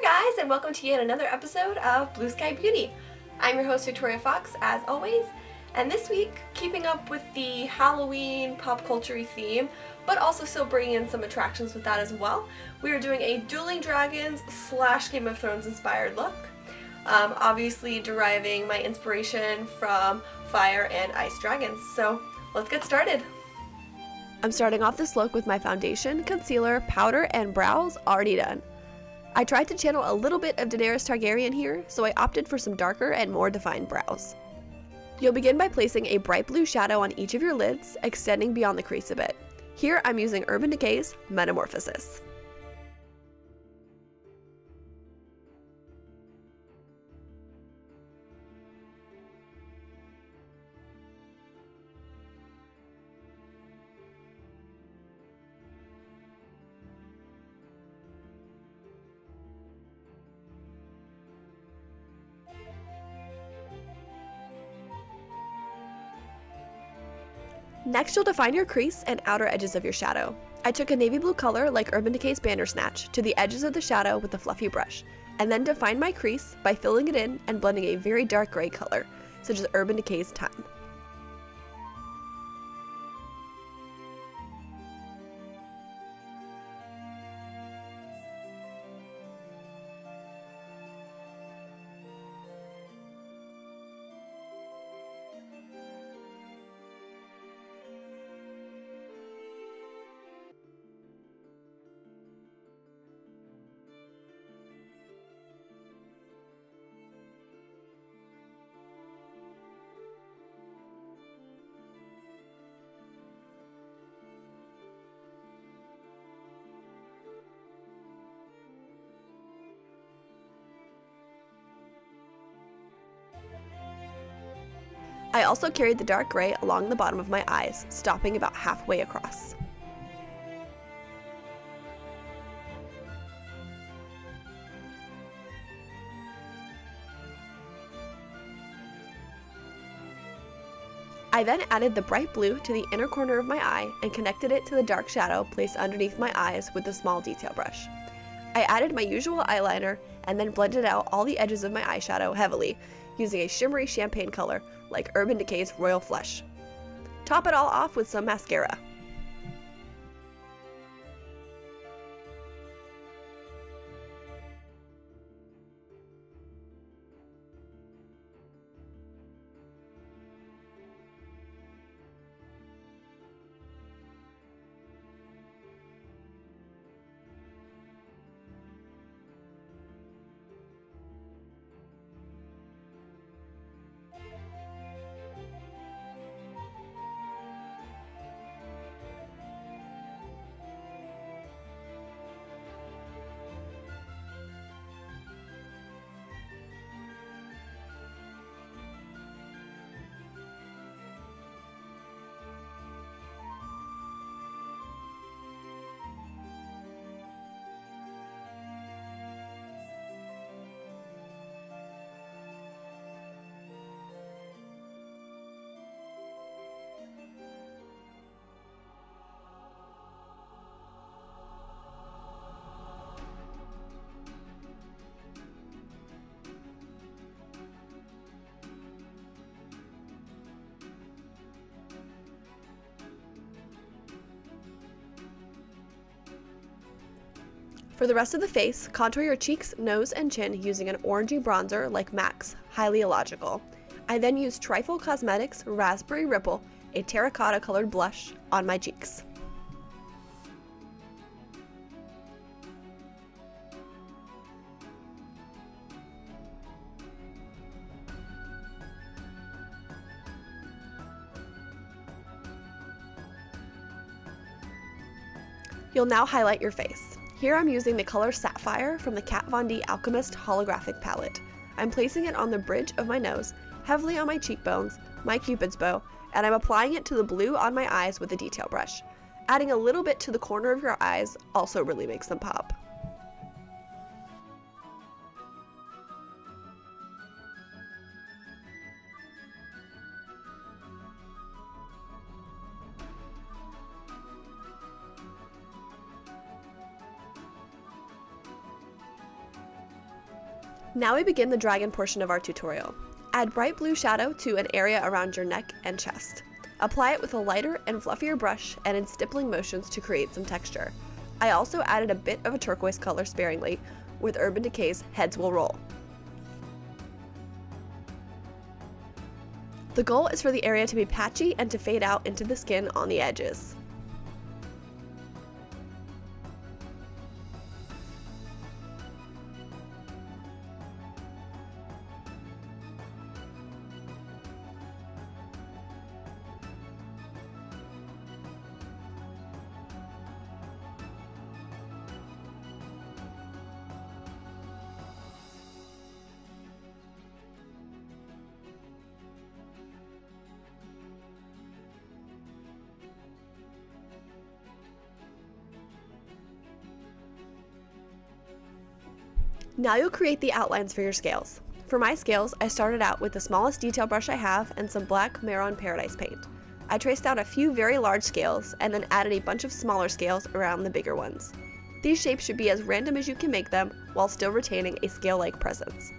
there guys, and welcome to yet another episode of Blue Sky Beauty. I'm your host Victoria Fox, as always, and this week, keeping up with the Halloween pop culture-y theme, but also still bringing in some attractions with that as well, we are doing a Dueling Dragons / Game of Thrones inspired look. Obviously deriving my inspiration from fire and ice dragons, so let's get started. I'm starting off this look with my foundation, concealer, powder, and brows already done. I tried to channel a little bit of Daenerys Targaryen here, so I opted for some darker and more defined brows. You'll begin by placing a bright blue shadow on each of your lids, extending beyond the crease a bit. Here I'm using Urban Decay's Metamorphosis. Next, you'll define your crease and outer edges of your shadow. I took a navy blue color like Urban Decay's Bandersnatch to the edges of the shadow with a fluffy brush, and then defined my crease by filling it in and blending a very dark gray color, such as Urban Decay's Time. I also carried the dark gray along the bottom of my eyes, stopping about halfway across. I then added the bright blue to the inner corner of my eye and connected it to the dark shadow placed underneath my eyes with a small detail brush. I added my usual eyeliner and then blended out all the edges of my eyeshadow heavily, using a shimmery champagne color like Urban Decay's Royal Flush. Top it all off with some mascara. For the rest of the face, contour your cheeks, nose, and chin using an orangey bronzer like MAC's Highly Illogical. I then used Trifle Cosmetics Raspberry Ripple, a terracotta colored blush, on my cheeks. You'll now highlight your face. Here I'm using the color Sapphire from the Kat Von D Alchemist Holographic Palette. I'm placing it on the bridge of my nose, heavily on my cheekbones, my cupid's bow, and I'm applying it to the blue on my eyes with a detail brush. Adding a little bit to the corner of your eyes also really makes them pop. Now we begin the dragon portion of our tutorial. Add bright blue shadow to an area around your neck and chest. Apply it with a lighter and fluffier brush and in stippling motions to create some texture. I also added a bit of a turquoise color sparingly. With Urban Decay's Heads Will Roll. The goal is for the area to be patchy and to fade out into the skin on the edges. Now you'll create the outlines for your scales. For my scales, I started out with the smallest detail brush I have and some black Marron Paradise paint. I traced out a few very large scales and then added a bunch of smaller scales around the bigger ones. These shapes should be as random as you can make them while still retaining a scale-like presence.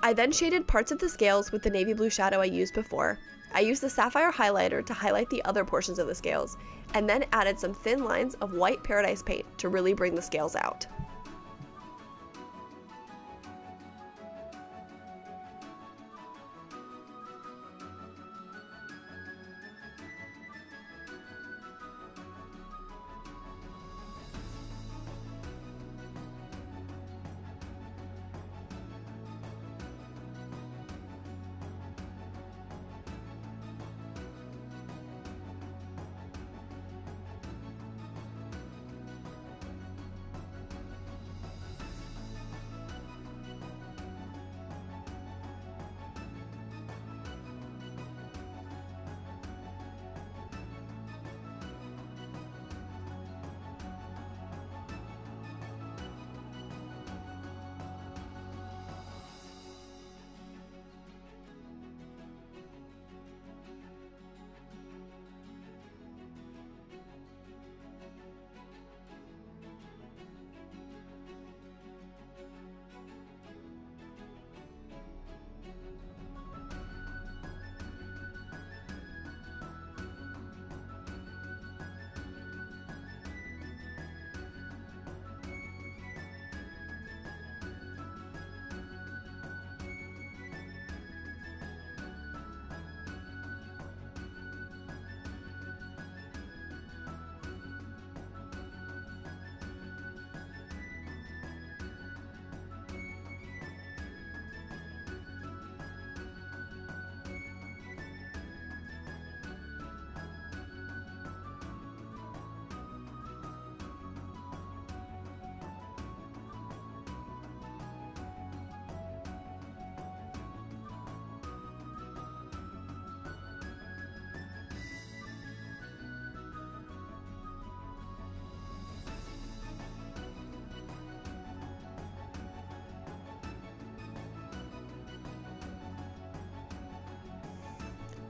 I then shaded parts of the scales with the navy blue shadow I used before. I used the sapphire highlighter to highlight the other portions of the scales, and then added some thin lines of white Paradise paint to really bring the scales out.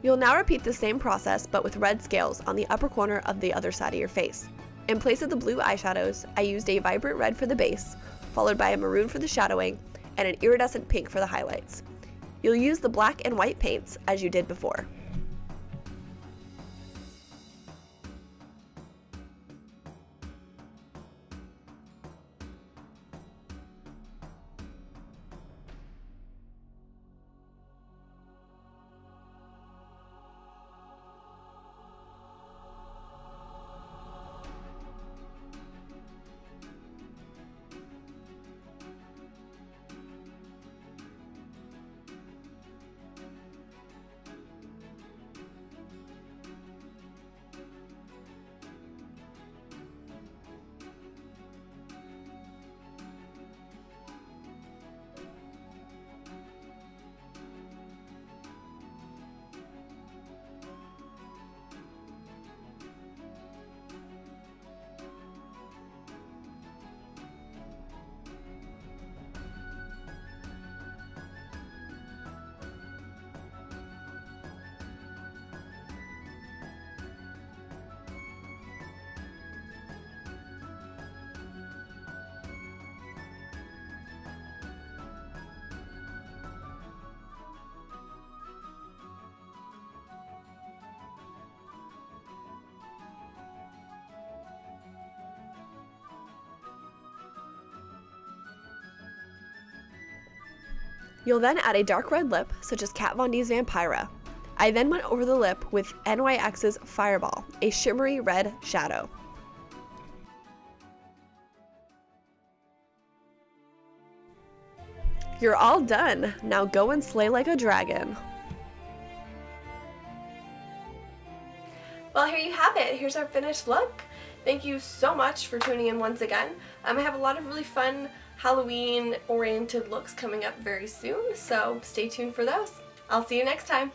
You'll now repeat the same process but with red scales on the upper corner of the other side of your face. In place of the blue eyeshadows, I used a vibrant red for the base, followed by a maroon for the shadowing, and an iridescent pink for the highlights. You'll use the black and white paints as you did before. You'll then add a dark red lip, such as Kat Von D's Vampira. I then went over the lip with NYX's Fireball, a shimmery red shadow. You're all done! Now go and slay like a dragon. Well, here you have it. Here's our finished look. Thank you so much for tuning in once again. I have a lot of really fun Halloween-oriented looks coming up very soon, so stay tuned for those. I'll see you next time.